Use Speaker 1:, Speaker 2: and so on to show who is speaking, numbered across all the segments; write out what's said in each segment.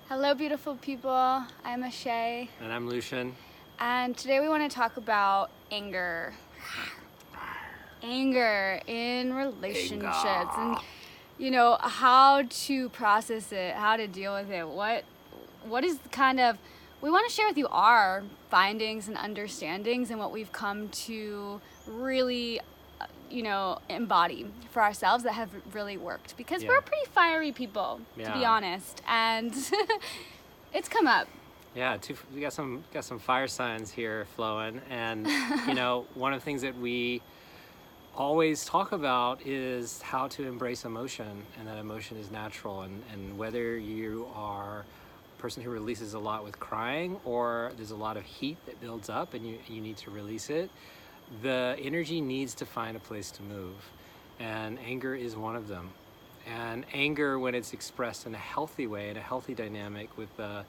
Speaker 1: Hello, beautiful people. I'm Ashae,
Speaker 2: And I'm Lucien.
Speaker 1: and today we want to talk about anger. Anger in relationships, and how to process it, how to deal with it. What is we want to share with you our findings and understandings and what we've come to really embody for ourselves that have really worked, because we're pretty fiery people, to be honest, and it's come up.
Speaker 2: Yeah, we got some fire signs here flowing, and one of the things that we always talk about is how to embrace emotion, and that emotion is natural, and whether you are a person who releases a lot with crying, or there's a lot of heat that builds up and you need to release it, the energy needs to find a place to move, and anger is one of them. And anger, when it's expressed in a healthy way, in a healthy dynamic with a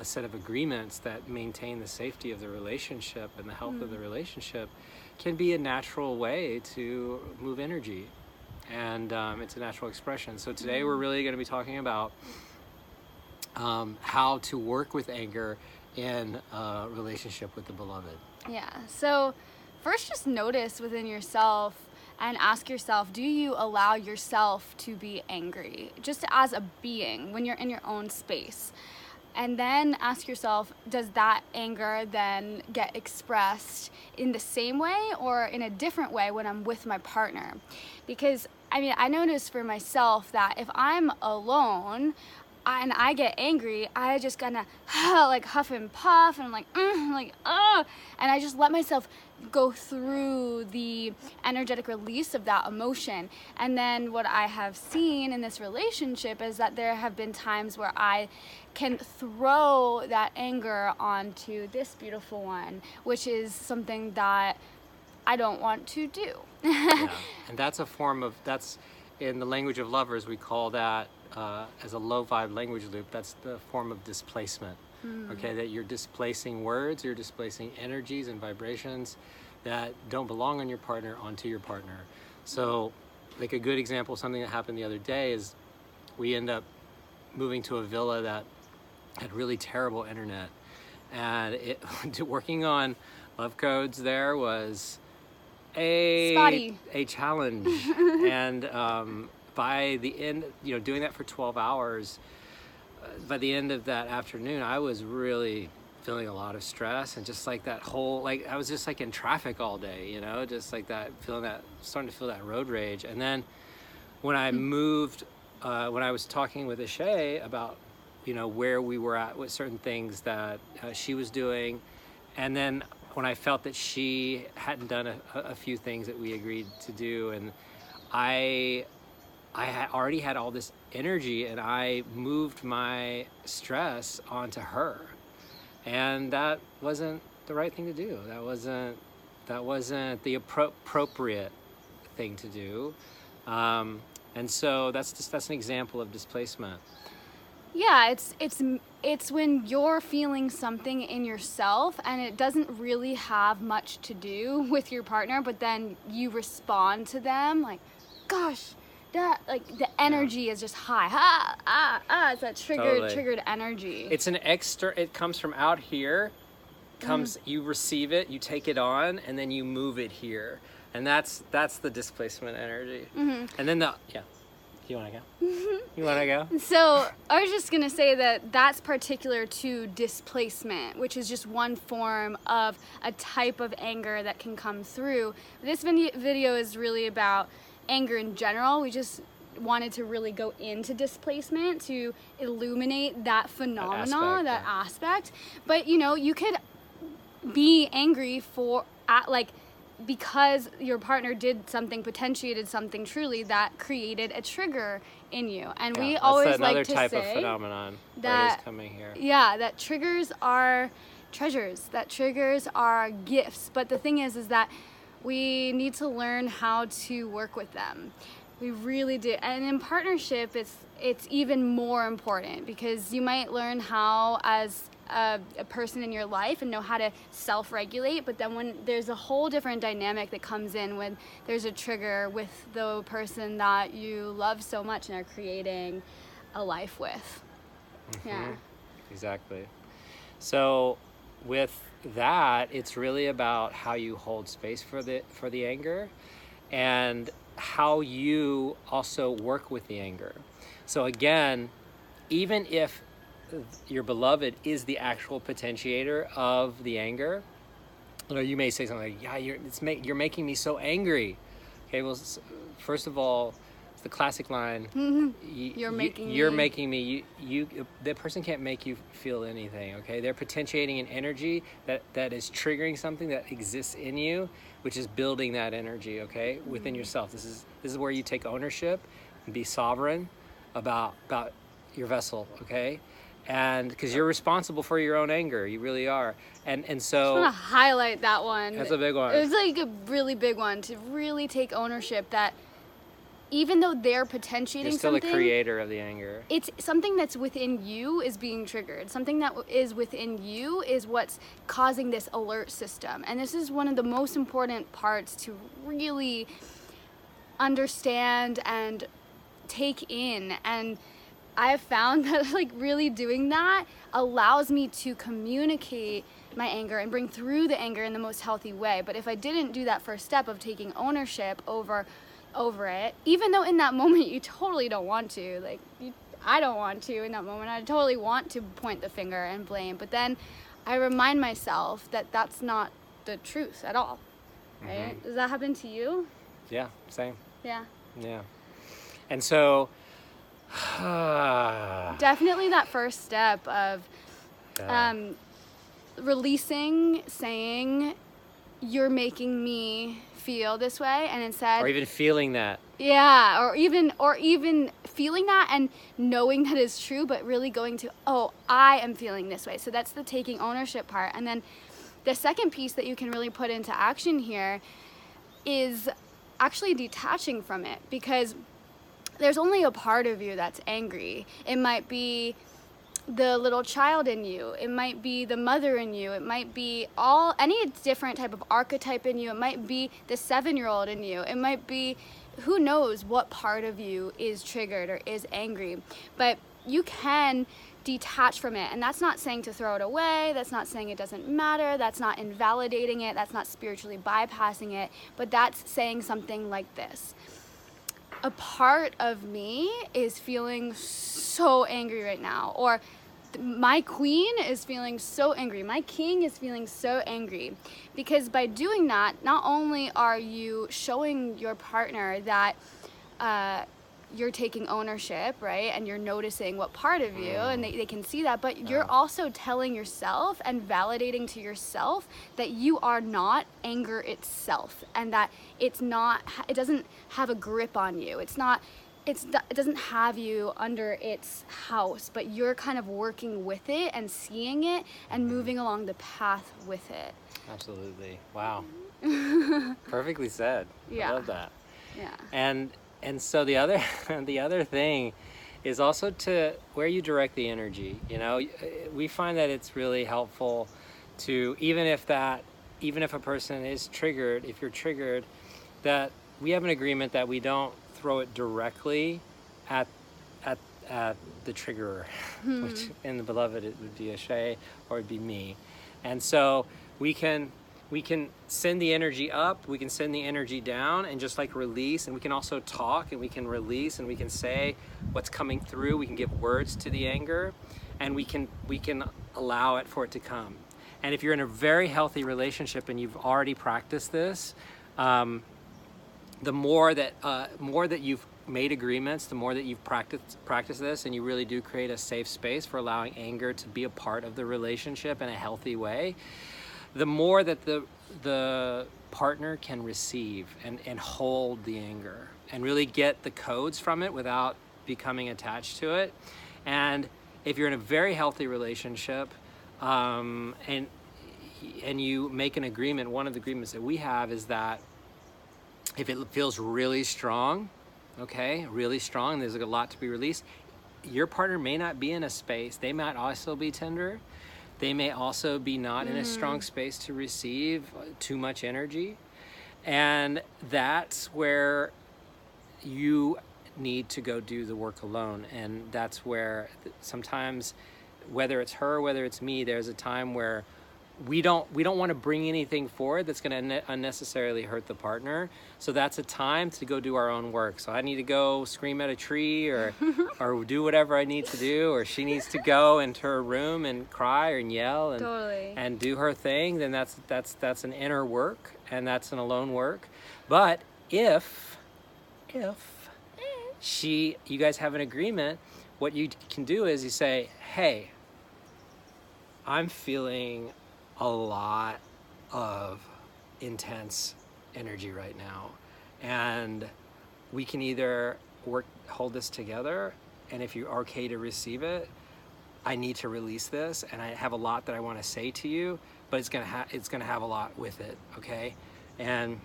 Speaker 2: set of agreements that maintain the safety of the relationship and the health of the relationship, can be a natural way to move energy, and it's a natural expression. So today we're really going to be talking about how to work with anger in a relationship with the beloved.
Speaker 1: Yeah, so first, just notice within yourself and ask yourself, do you allow yourself to be angry just as a being when you're in your own space? And then ask yourself, does that anger then get expressed in the same way or in a different way when I'm with my partner? Because I notice for myself that if I'm alone and I get angry, I just gonna like huff and puff, and I'm like, and I just let myself go through the energetic release of that emotion. And then what I have seen in this relationship is that there have been times where I can throw that anger onto this beautiful one, which is something that I don't want to do.
Speaker 2: Yeah. And that's in the language of lovers, we call that as a low vibe language loop. That's the form of displacement. Okay, that you're displacing words, you're displacing energies and vibrations that don't belong on your partner onto your partner. So, like a good example, something that happened the other day is we end up moving to a villa that had really terrible internet, and working on love codes there was a challenge. And by the end, doing that for 12 hours, by the end of that afternoon, I was really feeling a lot of stress, and just like that whole, I was just like in traffic all day, just like that, starting to feel that road rage. And then when I moved, when I was talking with Ashae about, where we were at with certain things that she was doing, and then when I felt that she hadn't done a few things that we agreed to do, and I had already had all this energy, and I moved my stress onto her, and that wasn't the right thing to do. That wasn't the appropriate thing to do, and so that's an example of displacement.
Speaker 1: Yeah, it's when you're feeling something in yourself and it doesn't really have much to do with your partner, but then you respond to them like, gosh, that, like, the energy is just high. It's that triggered energy.
Speaker 2: It's an extra, it comes from out here, you receive it, you take it on, and then you move it here. And that's the displacement energy. And then you want to go? You want to go?
Speaker 1: So I was just going to say that that's particular to displacement, which is just one form of a type of anger that can come through. This video is really about anger in general. We just wanted to really go into displacement to illuminate that phenomena, that aspect. But you could be angry because your partner did something, potentiated something truly that created a trigger in you. And we always like to
Speaker 2: type
Speaker 1: say
Speaker 2: of phenomenon
Speaker 1: that
Speaker 2: is coming here.
Speaker 1: Yeah, that triggers are treasures, that triggers are gifts. But the thing is that we need to learn how to work with them. We really do. And in partnership, it's even more important, because you might learn how, as a person in your life, and know how to self-regulate, but then when there's a whole different dynamic that comes in when there's a trigger with the person that you love so much and are creating a life with. Yeah.
Speaker 2: Exactly. So with that, it's really about how you hold space for the anger, and how you also work with the anger. So again, even if your beloved is the actual potentiator of the anger, you may say something like, "Yeah, you're making me so angry." Okay, well, first of all, it's the classic line.
Speaker 1: You're making
Speaker 2: You're
Speaker 1: me.
Speaker 2: making me. The person can't make you feel anything. Okay, they're potentiating an energy that is triggering something that exists in you, which is building that energy. Okay, within yourself. This is where you take ownership and be sovereign about your vessel. Okay. And because you're responsible for your own anger, you really are. And so
Speaker 1: I want to highlight that one.
Speaker 2: That's a big one.
Speaker 1: It's like a really big one, to really take ownership that even though they're potentiating
Speaker 2: you're still
Speaker 1: something,
Speaker 2: the creator of the anger.
Speaker 1: it's something that's within you is being triggered. Something that is within you is what's causing this alert system. And this is one of the most important parts to really understand and take in. And I have found that like really doing that allows me to communicate my anger and bring through the anger in the most healthy way. But if I didn't do that first step of taking ownership over it, even though in that moment you totally don't want to, like I don't want to in that moment, I totally want to point the finger and blame, but then I remind myself that that's not the truth at all, right? Does that happen to you?
Speaker 2: Yeah, same.
Speaker 1: Yeah.
Speaker 2: And so
Speaker 1: definitely that first step of releasing, saying you're making me feel this way, and instead,
Speaker 2: or even feeling that.
Speaker 1: Yeah, or even feeling that and knowing that is true, but really going to, oh, I am feeling this way. So that's the taking ownership part. And then the second piece that you can really put into action here is actually detaching from it, because there's only a part of you that's angry. It might be the little child in you, it might be the mother in you, it might be any different type of archetype in you, it might be the 7-year-old in you, it might be who knows what part of you is triggered or is angry. But you can detach from it, and that's not saying to throw it away, that's not saying it doesn't matter, that's not invalidating it, that's not spiritually bypassing it, but that's saying something like this: a part of me is feeling so angry right now, or my queen is feeling so angry, my king is feeling so angry. Because by doing that, not only are you showing your partner that you're taking ownership, right, and you're noticing what part of you, and they can see that, but you're also telling yourself and validating to yourself that you are not anger itself, and that it doesn't have a grip on you. It doesn't have you under its house, but you're kind of working with it and seeing it and moving along the path with it.
Speaker 2: Absolutely. Wow. Perfectly said.
Speaker 1: Yeah.
Speaker 2: I love that.
Speaker 1: Yeah.
Speaker 2: And so the other thing is also to where you direct the energy. We find that it's really helpful to, even if a person is triggered, if you're triggered, that we have an agreement that we don't throw it directly at the triggerer, which in the beloved it would be Ashae, or it'd be me. And so we can send the energy up, we can send the energy down, and just like release. And we can also talk, and we can release, and we can say what's coming through. We can give words to the anger, and we can allow it for it to come. And if you're in a very healthy relationship and you've already practiced this, the more that you've made agreements, the more that you've practiced this, and you really do create a safe space for allowing anger to be a part of the relationship in a healthy way, the more that the partner can receive and hold the anger and really get the codes from it without becoming attached to it. And if you're in a very healthy relationship, and you make an agreement, one of the agreements that we have is that if it feels really strong, really strong, there's a lot to be released, your partner may not be in a space, they might also be tender, they may also be not in a strong space to receive too much energy. And that's where you need to go do the work alone. And that's where sometimes, whether it's her, whether it's me, there's a time where we don't want to bring anything forward that's going to unnecessarily hurt the partner. So that's a time to go do our own work. So I need to go scream at a tree or do whatever I need to do, or she needs to go into her room and cry and yell and
Speaker 1: Totally.
Speaker 2: and do her thing. Then that's an inner work, and that's an alone work. But if you guys have an agreement, what you can do is you say, hey, I'm feeling a lot of intense energy right now, and we can either hold this together, and if you're okay to receive it, I need to release this, and I have a lot that I want to say to you, but it's gonna have a lot with it, okay? And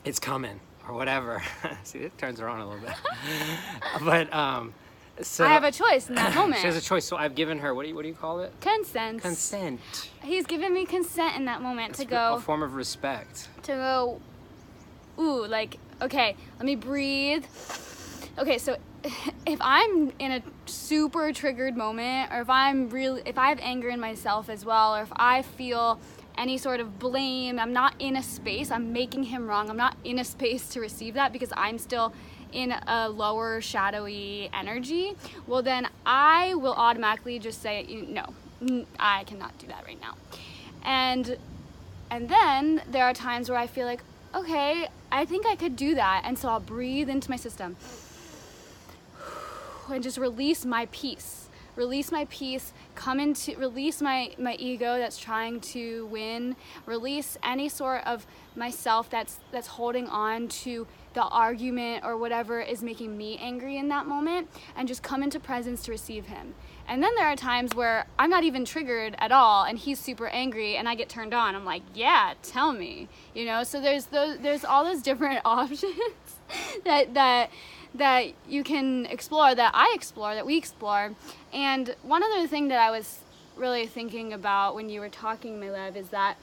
Speaker 2: it's coming, or whatever. See, it turns around a little bit. But so
Speaker 1: I have a choice in that moment.
Speaker 2: she has a choice. So I've given her, what do you call it?
Speaker 1: Consent.
Speaker 2: Consent.
Speaker 1: He's given me consent in that moment
Speaker 2: It's
Speaker 1: to go.
Speaker 2: a form of respect.
Speaker 1: To go, ooh, like, okay, let me breathe. Okay, so if I'm in a super triggered moment, or if I have anger in myself as well, or if I feel any sort of blame, I'm not in a space, I'm making him wrong, I'm not in a space to receive that because I'm still in a lower shadowy energy, well then I will automatically just say, no, I cannot do that right now. And then there are times where I feel like, okay, I think I could do that, and so I'll breathe into my system and just release my peace, release my ego that's trying to win, release any sort of myself that's holding on to the argument or whatever is making me angry in that moment, and just come into presence to receive him. And then there are times where I'm not even triggered at all, and he's super angry, and I get turned on. I'm like, yeah, tell me, So there's all those different options that you can explore, that we explore. And one other thing that I was really thinking about when you were talking, my love, is that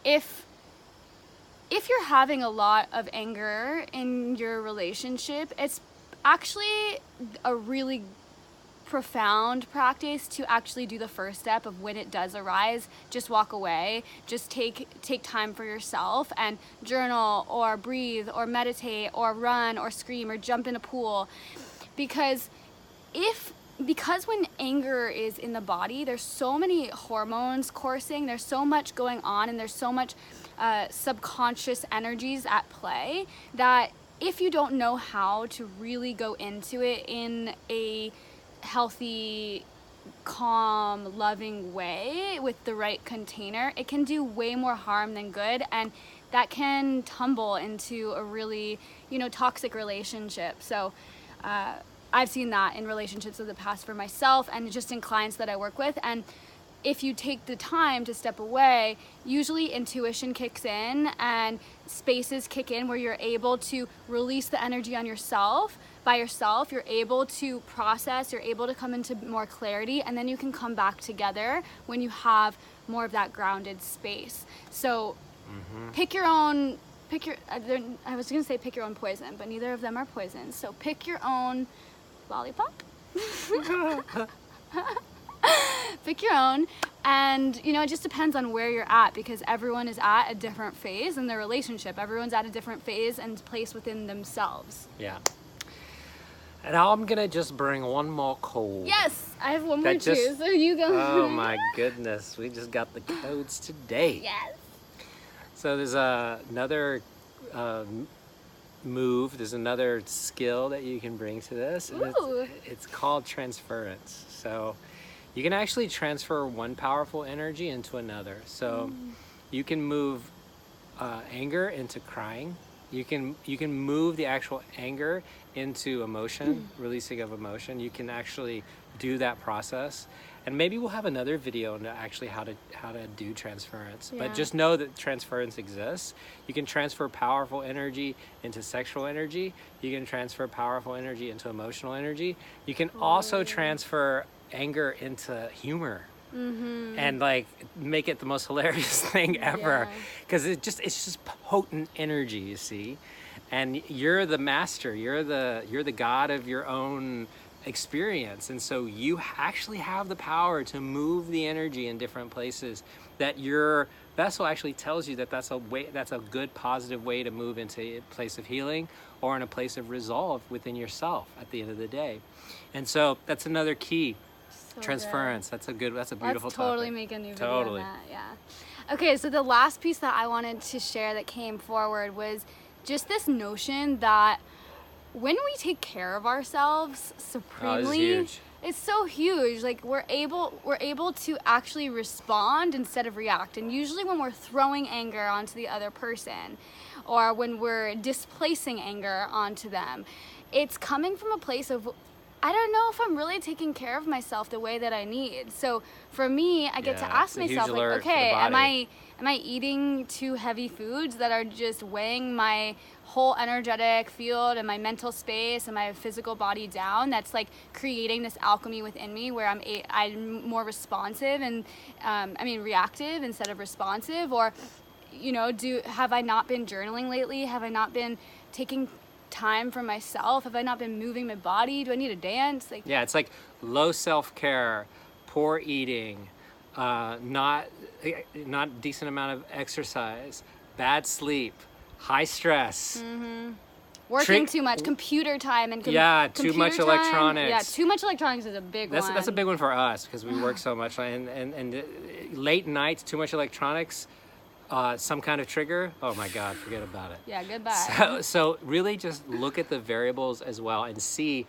Speaker 1: if you're having a lot of anger in your relationship, it's actually a really profound practice to actually do the first step of, when it does arise, just walk away, just take time for yourself and journal or breathe or meditate or run or scream or jump in a pool. Because when anger is in the body, there's so many hormones coursing, there's so much going on, and there's so much subconscious energies at play, that if you don't know how to really go into it in a healthy, calm, loving way with the right container, it can do way more harm than good, and that can tumble into a really, toxic relationship. So I've seen that in relationships of the past for myself, and just in clients that I work with. And if you take the time to step away, usually intuition kicks in and spaces kick in where you're able to release the energy on yourself. By yourself, you're able to process, you're able to come into more clarity, and then you can come back together when you have more of that grounded space. So pick your own I was going to say pick your own poison, but neither of them are poison. So pick your own lollipop. Pick your own, and it just depends on where you're at, because everyone is at a different phase in their relationship. Everyone's at a different phase and place within themselves.
Speaker 2: Yeah. And now I'm gonna just bring one more code.
Speaker 1: Yes, I have one more too, so you go.
Speaker 2: Oh my goodness, we just got the codes today.
Speaker 1: Yes.
Speaker 2: So there's another move, there's another skill that you can bring to this. And it's called transference. So you can actually transfer one powerful energy into another. So you can move anger into crying. You can move the actual anger into emotion, releasing of emotion. You can actually do that process. And maybe we'll have another video on actually how to do transference.
Speaker 1: Yeah.
Speaker 2: But just know that transference exists. You can transfer powerful energy into sexual energy. You can transfer powerful energy into emotional energy. You can also transfer anger into humor. And make it the most hilarious thing ever, because it's just potent energy, you see. and you're the master. You're the god of your own experience, and so you actually have the power to move the energy in different places. That your vessel actually tells you that that's a good positive way to move into a place of healing or in a place of resolve within yourself at the end of the day. And so that's another key.
Speaker 1: So
Speaker 2: Transference.
Speaker 1: good.
Speaker 2: That's a beautiful
Speaker 1: Let's totally
Speaker 2: topic.
Speaker 1: make a new video
Speaker 2: Totally.
Speaker 1: on that. Yeah. Okay, so the last piece that I wanted to share that came forward was just this notion that when we take care of ourselves supremely,
Speaker 2: huge.
Speaker 1: it's so huge. Like we're able to actually respond instead of react. And usually when we're throwing anger onto the other person, or when we're displacing anger onto them, it's coming from a place of, I don't know if I'm really taking care of myself the way that I need. So for me, I get to ask myself, like, okay, am I eating too heavy foods that are just weighing my whole energetic field and my mental space and my physical body down? That's like creating this alchemy within me where I'm more responsive and reactive instead of responsive. Or, have I not been journaling lately? Have I not been taking time for myself? Have I not been moving my body? Do I need to dance?
Speaker 2: Yeah, it's like low self-care, poor eating, not decent amount of exercise, bad sleep, high stress.
Speaker 1: Working too much, computer time, and
Speaker 2: too
Speaker 1: computer
Speaker 2: much
Speaker 1: time.
Speaker 2: electronics.
Speaker 1: Yeah, too much electronics is a big one.
Speaker 2: That's a big one for us because we work so much, and late nights, too much electronics, some kind of trigger. Oh my God, forget about it.
Speaker 1: Yeah, goodbye.
Speaker 2: So really just look at the variables as well and see,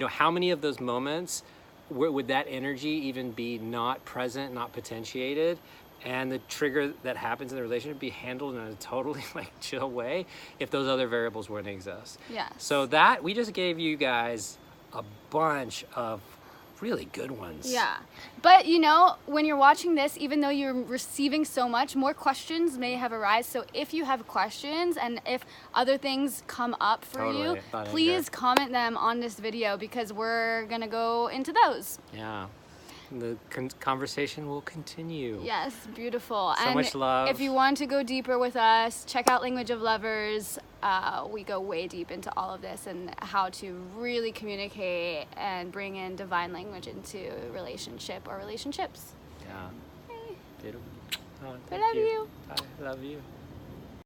Speaker 2: how many of those moments would that energy even be not present, not potentiated, and the trigger that happens in the relationship be handled in a totally chill way if those other variables wouldn't exist.
Speaker 1: Yes.
Speaker 2: So that we just gave you guys a bunch of really good ones.
Speaker 1: Yeah. But when you're watching this, even though you're receiving so much, more questions may have arisen. So if you have questions and if other things come up for you, please comment them on this video because we're going to go into those.
Speaker 2: Yeah. The conversation will continue.
Speaker 1: Yes, beautiful.
Speaker 2: So much love.
Speaker 1: If you want to go deeper with us, check out Language of Lovers. We go way deep into all of this and how to really communicate and bring in divine language into relationship or relationships.
Speaker 2: Yeah.
Speaker 1: Hey.
Speaker 2: Beautiful. Oh,
Speaker 1: I love you.
Speaker 2: I love you.